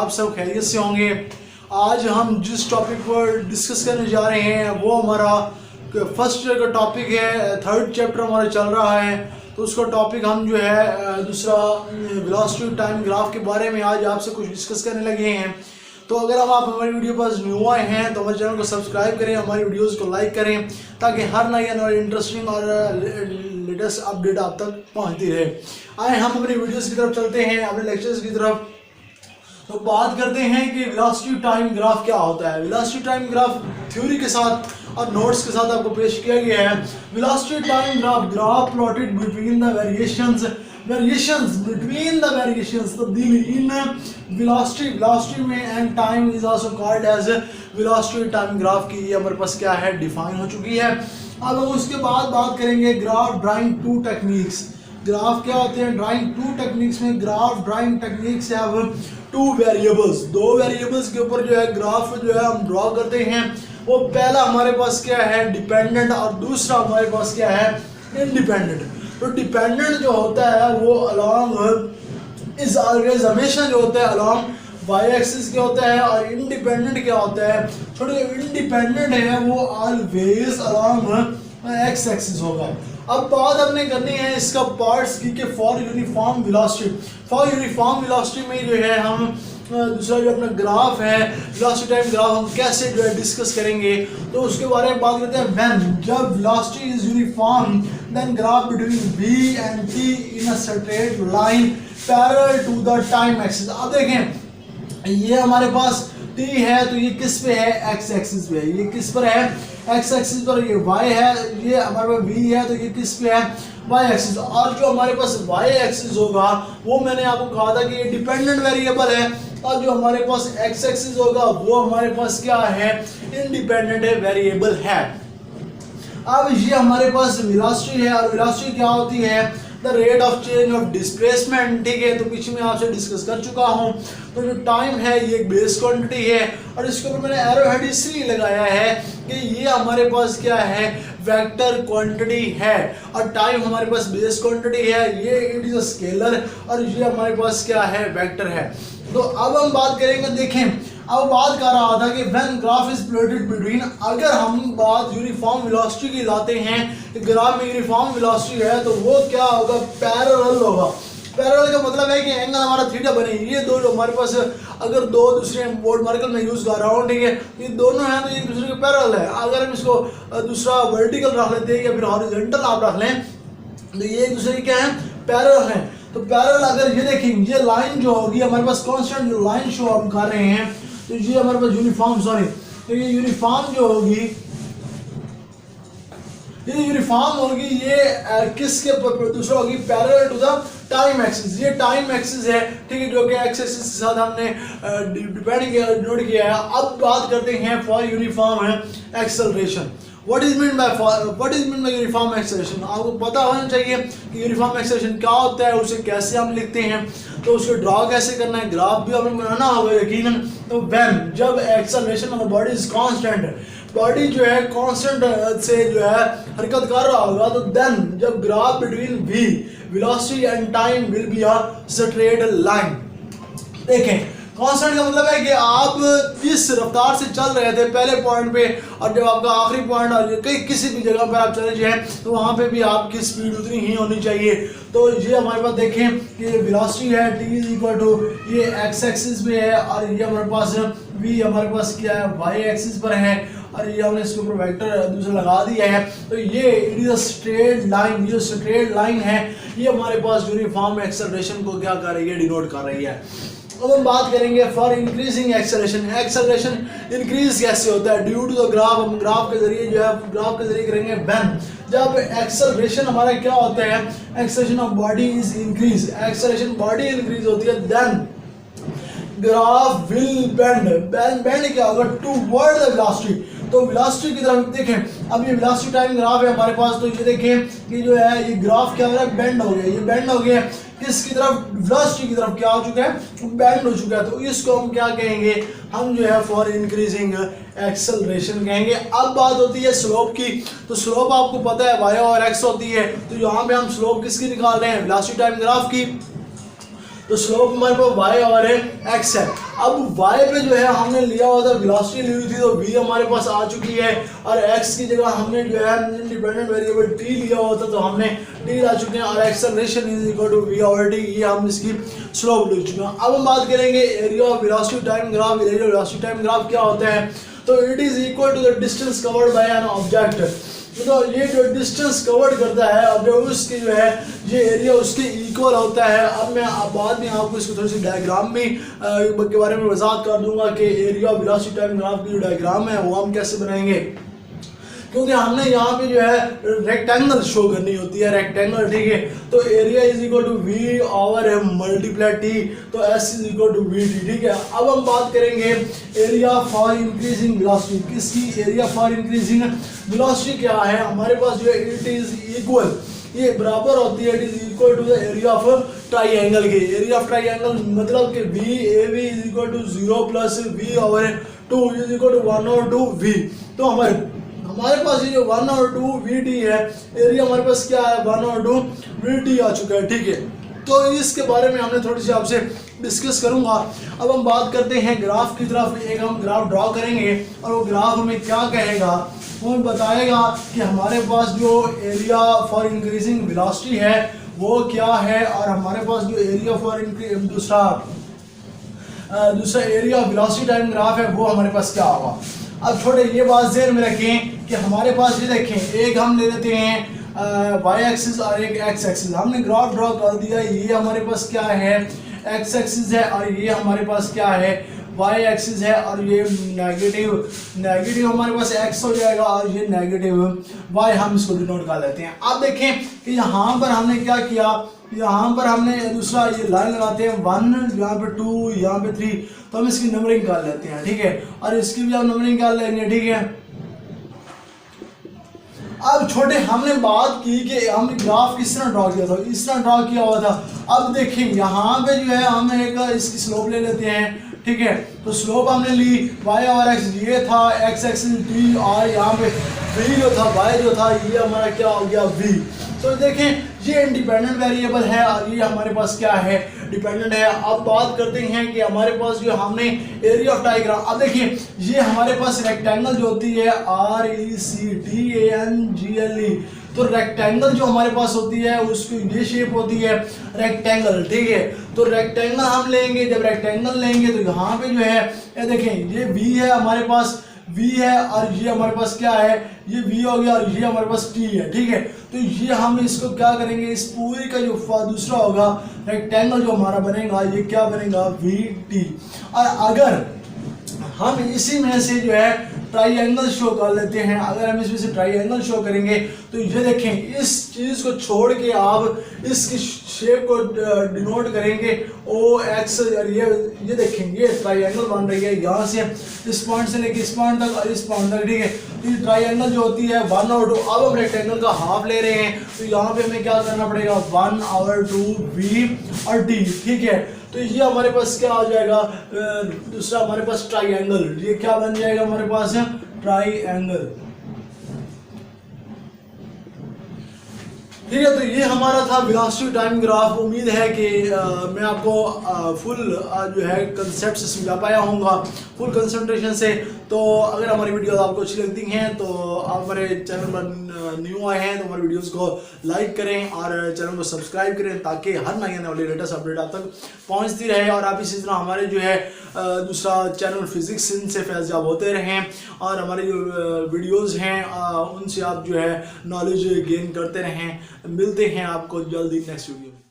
आप सब खैरियत से होंगे। आज हम जिस टॉपिक पर डिस्कस करने जा रहे हैं वो हमारा फर्स्ट ईयर का टॉपिक है। थर्ड चैप्टर हमारा चल रहा है, तो उसका टॉपिक हम जो है दूसरा वेलोसिटी टाइम ग्राफ के बारे में आज आपसे कुछ डिस्कस करने लगे हैं। तो अगर आप हमारी वीडियो पर न्यू आए हैं तो हमारे चैनल को सब्सक्राइब करें, हमारी वीडियोस को लाइक करें ताकि हर नई और इंटरेस्टिंग और लेटेस्ट अपडेट आप तक पहुंचती रहे। आए हम अपनी वीडियोस की तरफ चलते हैं, अपने लेक्चर्स की तरफ। तो बात करते हैं कि वेलोसिटी टाइम ग्राफ क्या होता है। वेलोसिटी टाइम ग्राफ थ्योरी के साथ और नोट्स के साथ आपको पेश किया गया है। Velocity time graph plotted between the variations between the variations तब्दीली इन वेलोसिटी में and time is also called as velocity time graph की ये हमारे पास क्या है डिफाइन हो चुकी है। अब हम उसके बाद बात करेंगे graph drawing to techniques. Graph क्या होते हैं ड्राइंग टू टेक्निक्स में? Graph drawing techniques have two variables, दो वेरिएबल्स के ऊपर जो है ग्राफ जो है हम ड्रॉ करते हैं। वो पहला हमारे पास क्या है डिपेंडेंट और दूसरा हमारे पास क्या है इंडिपेंडेंट। तो डिपेंडेंट जो होता है वो अलॉन्ग इज ऑलवेज हमेशा जो होता है अलॉन्ग वाई एक्सिस के होता है, और इंडिपेंडेंट क्या होता है थोड़े इंडिपेंडेंट है वो ऑलवेज अलॉन्ग एक्स एक्सिस होगा। अब बात हमने करनी है इसका पार्ट्स की कि फॉर यूनिफॉर्म वेलोसिटी में जो है हम दूसरा जो अपना ग्राफ है वेलोसिटी टाइम ग्राफ हम कैसे जो है डिस्कस करेंगे। तो उसके बारे में बात करते हैं। व्हेन जब velocity is uniform then graph between v and t in a straight line parallel to the time axis. अब देखें ये हमारे पास t है तो ये किस पे है x एक्सिस पे है। ये किस पर है x एक्सिस पर। ये y है, ये हमारे पास v है तो ये किस पे है y एक्सिस। और जो हमारे पास y एक्सिस होगा वो मैंने आपको कहा था कि ये डिपेंडेंट वेरिएबल है, और जो हमारे पास x एक्सिस होगा वो हमारे पास क्या है इंडिपेंडेंट वेरिएबल है। अब ये हमारे पास वेलोसिटी है, और वेलोसिटी क्या होती है the rate of change of displacement. ठीक है, तो पीछे में आपसे डिस्कस कर चुका हूँ। तो जो टाइम है ये एक बेस क्वांटिटी है, और इसके ऊपर मैंने एरो हेड इसलिए लगाया है कि ये हमारे पास क्या है वेक्टर क्वांटिटी है, और टाइम हमारे पास बेस क्वांटिटी है। ये इट इज अ स्केलर और ये हमारे पास क्या है वेक्टर है। तो अब हम बात करेंगे, देखें अब बात कर रहा था कि when graph is plotted between, अगर हम बात यूनिफॉर्म वेलोसिटी की लाते हैं कि ग्राफ में यूनिफॉर्म वेलोसिटी है तो वो क्या होगा पैरेलल होगा। पैरेलल का मतलब है कि एंगल हमारा थीटा बने। ये दो जो हमारे पास अगर दो दूसरे बोर्ड मार्कर में यूज कर रहा हूँ, ठीक है, ये दोनों हैं तो एक दूसरे के पैरेलल है। अगर हम इसको दूसरा वर्टिकल रख लेते हैं या फिर हॉरिजॉन्टल आप रख लें तो ये एक दूसरे के क्या है पैरेलल है। तो पैरेलल अगर ये देखें ये लाइन जो होगी हमारे पास कांस्टेंट जो लाइन शो हम कर रहे हैं, तो ये हमारे पास यूनिफॉर्म तो ये यूनिफॉर्म जो होगी ये किसके दूसरा होगी parallel to the time axis. ये टाइम एक्सिस है, ठीक है, जो कि एक्स एक्सिस के साथ हमने डिनोट किया है। अब बात करते हैं for uniform acceleration. What is meant by uniform acceleration? आपको पता होना चाहिए कि यूनिफॉर्म एक्सेलरेशन क्या होता है, उसे कैसे हम लिखते हैं, तो उसको ड्रॉ कैसे करना है, ग्राफ भी हमें बनाना होगा यकीनन। तो व्हेन जब acceleration of the body is constant, body जो है कांस्टेंट से जो है हरकत कर रहा होगा, तो देन जब graph between v velocity and time will be a straight line. देखें कांस्टेंट का मतलब है कि आप जिस रफ्तार से चल रहे थे पहले पॉइंट पे, और जब आपका आखिरी पॉइंट और कहीं किसी भी जगह पर आप चले जाएं तो वहाँ पे भी आपकी स्पीड उतनी ही होनी चाहिए। तो ये हमारे पास देखें कि ये वेलोसिटी है t इज इक्वल टू ये x एक्सिस पे है, और ये हमारे पास v हमारे पास क्या है y एक्सिस पर है, और ये हमने इसके ऊपर वेक्टर दूसरा लगा दिया है। तो ये it is a straight line. जो स्ट्रेट लाइन है ये हमारे पास यूनिफॉर्म एक्सेलरेशन को क्या कर रही है डिनोट कर रही है। अब हम बात करेंगे for increasing acceleration. Acceleration increase कैसे होता है ड्यू टू द ग्राफ। हम ग्राफ के जरिए जो है ग्राफ के जरिए करेंगे। व्हेन जब एक्सेलरेशन हमारा क्या होता है acceleration of body is increase, acceleration body increase होती है, देन ग्राफ विल बेंड क्या होगा टुवर्ड द वेलोसिटी। तो वेलोसिटी की तरफ देखें, अब ये वेलोसिटी टाइम ग्राफ है हमारे पास, तो ये देखें कि जो है ये ग्राफ क्या हो रहा है बेंड हो गया। ये बेंड हो गया किसकी तरफ वेलोसिटी की तरफ क्या हो चुका है बेंड हो चुका है। तो इसको हम क्या कहेंगे हम जो है फॉर इंक्रीजिंग एक्सेलरेशन कहेंगे। अब बात होती है स्लोप की। तो स्लोप आपको पता है y और x होती है, तो यहाँ पे हम स्लोप किसकी निकाल रहे हैं वेलोसिटी टाइम ग्राफ की। तो स्लोप हमारे पास y और x है। अब y पे जो है हमने लिया हुआ था वेलोसिटी ली हुई थी, तो v हमारे पास आ चुकी है, और x की जगह हमने जो है इंडिपेंडेंट वेरिएबल t लिया हुआ था, तो हमने t ला चुके हैं, और acceleration is equal to v over t, ये हम इसकी स्लोप लिख चुके हैं। अब हम बात करेंगे area of velocity time graph. Area of velocity time graph क्या होता है, तो it is equal to the distance covered by an object. तो ये जो डिस्टेंस कवर्ड करता है, अब जो उसकी जो है ये एरिया उसके इक्वल होता है। अब मैं बाद में आपको इसको थोड़ी सी डायग्राम में के बारे में वजाहत कर दूंगा कि area of velocity time graph की जो डायग्राम है वो हम कैसे बनाएंगे, क्योंकि हमने यहाँ पे जो है रेक्टेंगल शो करनी होती है, रेक्टेंगल, ठीक है। तो area is equal to v over multiply t, तो s is equal to v t, ठीक है। अब हम बात करेंगे एरिया फॉर इंक्रीजिंग वेलोसिटी। किसकी? एरिया फॉर इंक्रीजिंग वेलोसिटी क्या है हमारे पास जो है इट इज इक्वल, ये बराबर होती है, it is equal to the area of triangle के। एरिया ऑफ ट्राइंगल मतलब कि v a v is equal to 0 plus v over 2 is equal to 1 और 2 वी। तो हमारे पास ये जो 1 और 2 वी टी है, एरिया हमारे पास क्या है 1 और 2 वी टी आ चुका है, ठीक है। तो इसके बारे में हमने थोड़ी सी आपसे डिस्कस करूंगा। अब हम बात करते हैं ग्राफ की तरफ। एक हम ग्राफ ड्रॉ करेंगे और वो ग्राफ हमें क्या कहेगा, वो हमें बताएगा कि हमारे पास जो एरिया फॉर इंक्रीजिंग वेलोसिटी है वो क्या है, और हमारे पास जो एरिया फॉर दूसरा area of velocity time graph है वो हमारे पास क्या होगा। अब छोटे ये बात ज़हन में रखें कि हमारे पास ये देखें, एक हम ले लेते हैं वाई एक्सिस और एक एक्स एक्सिस। हमने ग्राफ ड्रॉ कर दिया, ये हमारे पास क्या है एक्स एक्सिस है, और ये हमारे पास क्या है वाई एक्सिस है, और ये नेगेटिव हमारे पास एक्स हो जाएगा, और ये नेगेटिव वाई, हम इसको डिनोट कर लेते हैं। अब देखें कि यहाँ पर हमने क्या किया, यहाँ पर हमने दूसरा ये लाइन लगाते हैं 1, यहाँ पे 2, यहाँ पे 3, तो हम इसकी नंबरिंग कर लेते हैं, ठीक है, और इसकी भी हम नंबरिंग कर लेंगे, ठीक है। अब छोटे हमने बात की कि हम ग्राफ किस तरह ड्रॉ किया था, इस तरह ड्रॉ किया हुआ था। अब देखिए यहाँ पे जो है हम एक इसकी स्लोप ले लेते हैं, ठीक है। तो स्लोप हमने ली y और x, ये था x एक्सिस t, और यहाँ पे v जो था y जो था ये हमारा क्या हो गया v। तो देखें ये इंडिपेंडेंट वेरिएबल है और ये हमारे पास क्या है डिपेंडेंट है। अब बात करते हैं कि हमारे पास जो हमने एरिया ऑफ ट्राइग्राम, अब देखिए ये हमारे पास रेक्टेंगल जो होती है RECTANGLE, तो रेक्टेंगल जो हमारे पास होती है उसकी ये शेप होती है रेक्टेंगल, ठीक है। तो रेक्टेंगल हम लेंगे, जब रेक्टेंगल लेंगे तो यहाँ पे जो है ये देखें ये v है हमारे पास, v है, और ये हमारे पास क्या है ये v हो गया, और ये हमारे पास t है, ठीक है। तो ये हम इसको क्या करेंगे, इस पूरी का जो दूसरा होगा रेक्टेंगल जो हमारा बनेगा ये क्या बनेगा vt। और अगर हम इसी में से जो है ट्राइंगल शो कर लेते हैं, अगर हम इसमें से ट्राइंगल शो करेंगे तो ये देखें इस चीज़ को छोड़ के आप इसकी शेप को डिनोट करेंगे OX, और ये देखें ये ट्राइंगल बन रही है यहाँ से इस पॉइंट से लेके इस पॉइंट तक और इस पॉइंट तक, ठीक है। तो ये ट्राइंगल जो होती है 1 और 2, अब हम रेक्टेंगल का हाफ ले रहे हैं, तो यहाँ पे हमें क्या करना पड़ेगा 1 और 2 v और t, ठीक है। तो ये हमारे पास क्या हो जाएगा दूसरा हमारे पास ट्राइंगल, ये क्या बन जाएगा हमारे पास ट्राइंगल, ठीक है। तो ये हमारा था वेलोसिटी टाइम ग्राफ। उम्मीद है कि मैं आपको फुल जो है कंसेप्ट से समझा पाया होऊंगा, फुल कंसंट्रेशन से। तो अगर हमारी वीडियोस आपको अच्छी लगती हैं तो आप हमारे चैनल पर न्यू आए हैं तो हमारी वीडियोस को लाइक करें और चैनल को सब्सक्राइब करें, ताकि हर नई आने वाली लेटेस्ट अपडेट आप तक पहुंचती रहे। और आप इसी तरह हमारे जो है दूसरा चैनल फिजिक्स से फैज़याब होते रहें, और हमारी जो वीडियोज़ हैं उनसे आप जो है नॉलेज गेन करते रहें। मिलते हैं आपको जल्दी नेक्स्ट वीडियो में।